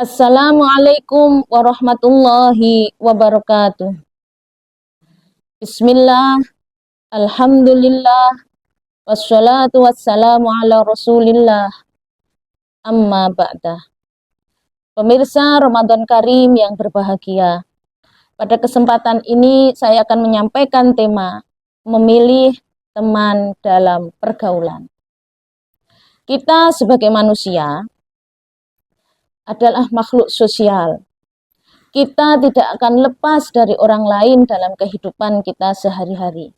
Assalamualaikum warahmatullahi wabarakatuh. Bismillah, alhamdulillah, wassalatu wassalamu ala rasulillah, amma ba'dah. Pemirsa Ramadan Karim yang berbahagia, pada kesempatan ini saya akan menyampaikan tema memilih teman dalam pergaulan. Kita sebagai manusia adalah makhluk sosial. Kita tidak akan lepas dari orang lain dalam kehidupan kita sehari-hari.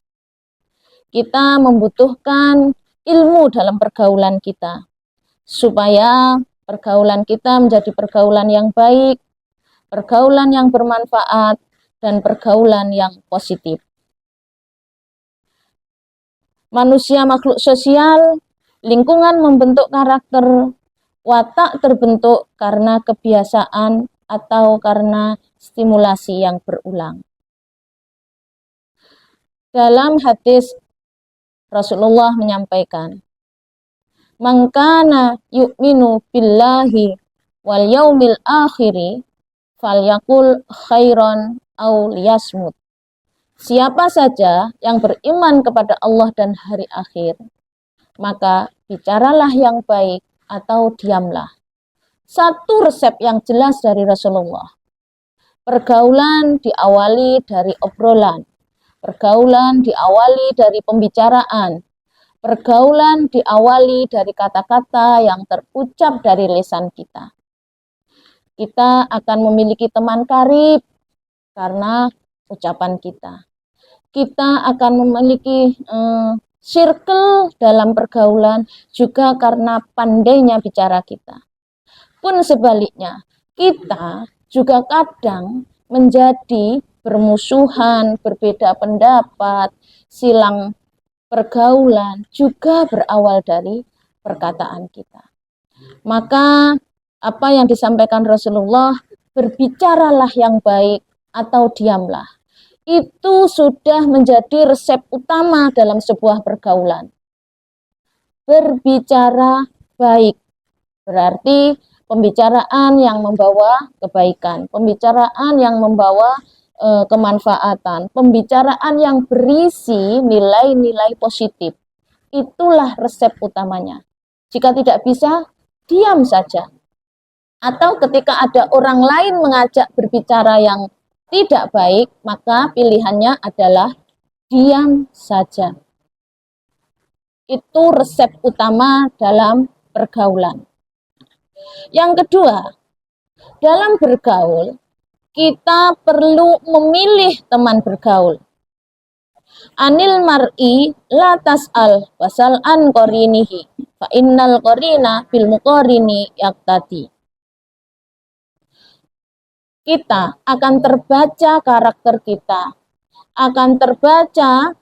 Kita membutuhkan ilmu dalam pergaulan kita, supaya pergaulan kita menjadi pergaulan yang baik, pergaulan yang bermanfaat, dan pergaulan yang positif. Manusia makhluk sosial, lingkungan membentuk karakter, watak terbentuk karena kebiasaan atau karena stimulasi yang berulang. Dalam hadis Rasulullah menyampaikan, "Man kana yu'minu billahi wal yaumil akhiri falyaqul khairan aw liyasmut." Siapa saja yang beriman kepada Allah dan hari akhir, maka bicaralah yang baik atau diamlah. Satu resep yang jelas dari Rasulullah. Pergaulan diawali dari obrolan. Pergaulan diawali dari pembicaraan. Pergaulan diawali dari kata-kata yang terucap dari lisan kita. Kita akan memiliki teman karib karena ucapan kita. Kita akan memiliki circle dalam pergaulan juga karena pandainya bicara kita. Pun sebaliknya, kita juga kadang menjadi bermusuhan, berbeda pendapat, silang pergaulan juga berawal dari perkataan kita. Maka apa yang disampaikan Rasulullah, berbicaralah yang baik atau diamlah. Itu sudah menjadi resep utama dalam sebuah pergaulan. Berbicara baik berarti pembicaraan yang membawa kebaikan, pembicaraan yang membawa kemanfaatan, pembicaraan yang berisi nilai-nilai positif. Itulah resep utamanya. Jika tidak bisa, diam saja. Atau ketika ada orang lain mengajak berbicara yang tidak baik, maka pilihannya adalah diam saja. Itu resep utama dalam pergaulan. Yang kedua, dalam bergaul, kita perlu memilih teman bergaul. Anil mar'i la tas'al wasal an qarinihi fa innal qarina bil muqarini yaqtadi. Kita akan terbaca karakter kita, akan terbaca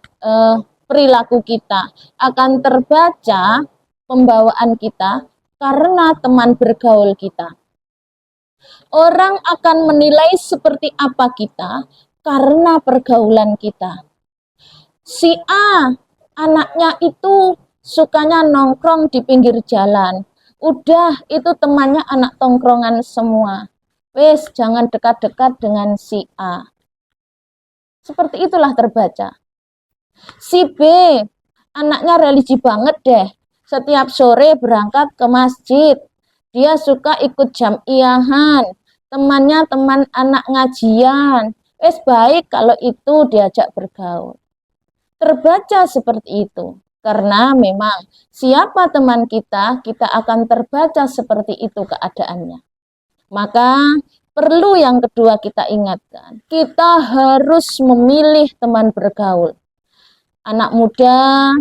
perilaku kita, akan terbaca pembawaan kita karena teman bergaul kita. Orang akan menilai seperti apa kita karena pergaulan kita. Si A, anaknya itu sukanya nongkrong di pinggir jalan. Udah, itu temannya anak tongkrongan semua. Wes, jangan dekat-dekat dengan si A. Seperti itulah terbaca. Si B, anaknya religi banget deh. Setiap sore berangkat ke masjid. Dia suka ikut jamiahan. Temannya teman anak ngajian. Wes baik kalau itu diajak bergaul. Terbaca seperti itu. Karena memang siapa teman kita, kita akan terbaca seperti itu keadaannya. Maka perlu yang kedua kita ingatkan, kita harus memilih teman bergaul. Anak muda,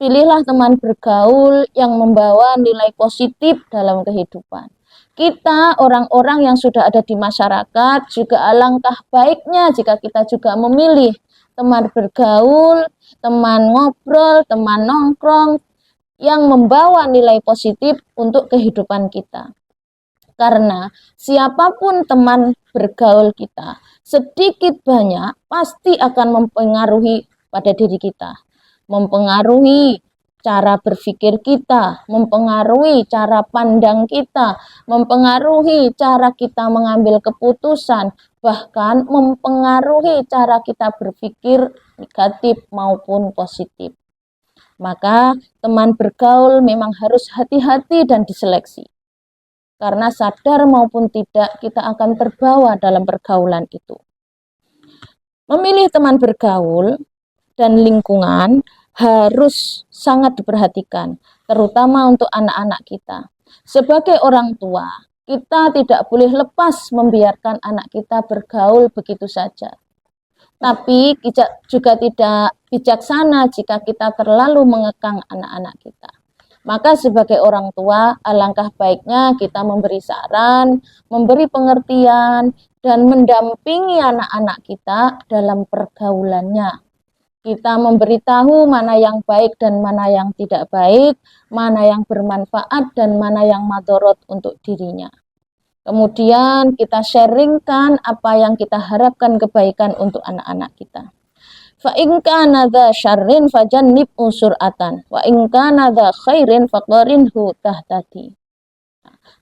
pilihlah teman bergaul yang membawa nilai positif dalam kehidupan. Kita orang-orang yang sudah ada di masyarakat juga alangkah baiknya jika kita juga memilih teman bergaul, teman ngobrol, teman nongkrong yang membawa nilai positif untuk kehidupan kita. Karena siapapun teman bergaul kita, sedikit banyak pasti akan mempengaruhi pada diri kita. Mempengaruhi cara berpikir kita, mempengaruhi cara pandang kita, mempengaruhi cara kita mengambil keputusan, bahkan mempengaruhi cara kita berpikir negatif maupun positif. Maka teman bergaul memang harus hati-hati dan diseleksi. Karena sadar maupun tidak, kita akan terbawa dalam pergaulan itu. Memilih teman bergaul dan lingkungan harus sangat diperhatikan, terutama untuk anak-anak kita. Sebagai orang tua, kita tidak boleh lepas membiarkan anak kita bergaul begitu saja. Tapi juga tidak bijaksana jika kita terlalu mengekang anak-anak kita. Maka sebagai orang tua, alangkah baiknya kita memberi saran, memberi pengertian, dan mendampingi anak-anak kita dalam pergaulannya. Kita memberitahu mana yang baik dan mana yang tidak baik, mana yang bermanfaat dan mana yang madorot untuk dirinya. Kemudian kita sharingkan apa yang kita harapkan kebaikan untuk anak-anak kita. Fa in kana dza syarrin fajannib usuratan wa in kana dza khairin faqarinhu tahtadi.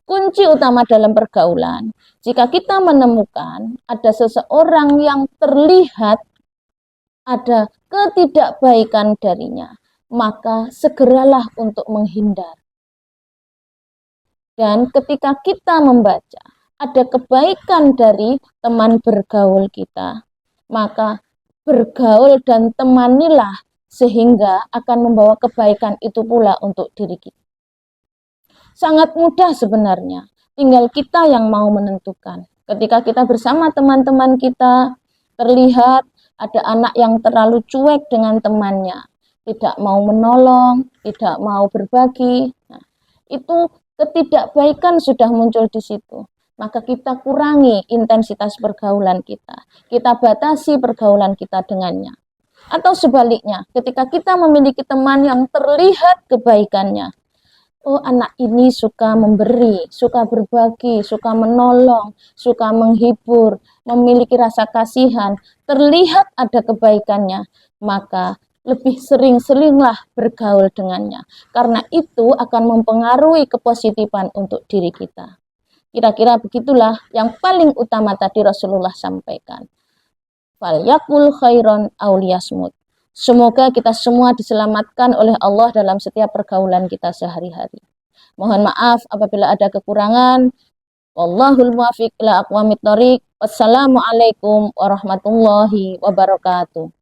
Kunci utama dalam pergaulan, jika kita menemukan ada seseorang yang terlihat ada ketidakbaikan darinya, maka segeralah untuk menghindar. Dan ketika kita membaca ada kebaikan dari teman bergaul kita, maka bergaul dan temanilah sehingga akan membawa kebaikan itu pula untuk diri kita. Sangat mudah sebenarnya, tinggal kita yang mau menentukan. Ketika kita bersama teman-teman kita, terlihat ada anak yang terlalu cuek dengan temannya, tidak mau menolong, tidak mau berbagi. Nah, itu ketidakbaikan sudah muncul di situ. Maka kita kurangi intensitas pergaulan kita. Kita batasi pergaulan kita dengannya. Atau sebaliknya, ketika kita memiliki teman yang terlihat kebaikannya, oh, anak ini suka memberi, suka berbagi, suka menolong, suka menghibur, memiliki rasa kasihan, terlihat ada kebaikannya, maka lebih sering-seringlah bergaul dengannya. Karena itu akan mempengaruhi kepositifan untuk diri kita. Kira-kira begitulah yang paling utama tadi Rasulullah sampaikan. Falyakul khairon aw liyasmut. Semoga kita semua diselamatkan oleh Allah dalam setiap pergaulan kita sehari-hari. Mohon maaf apabila ada kekurangan. Wallahul muwaffiq ila aqwamit thoriq. Wassalamualaikum warahmatullahi wabarakatuh.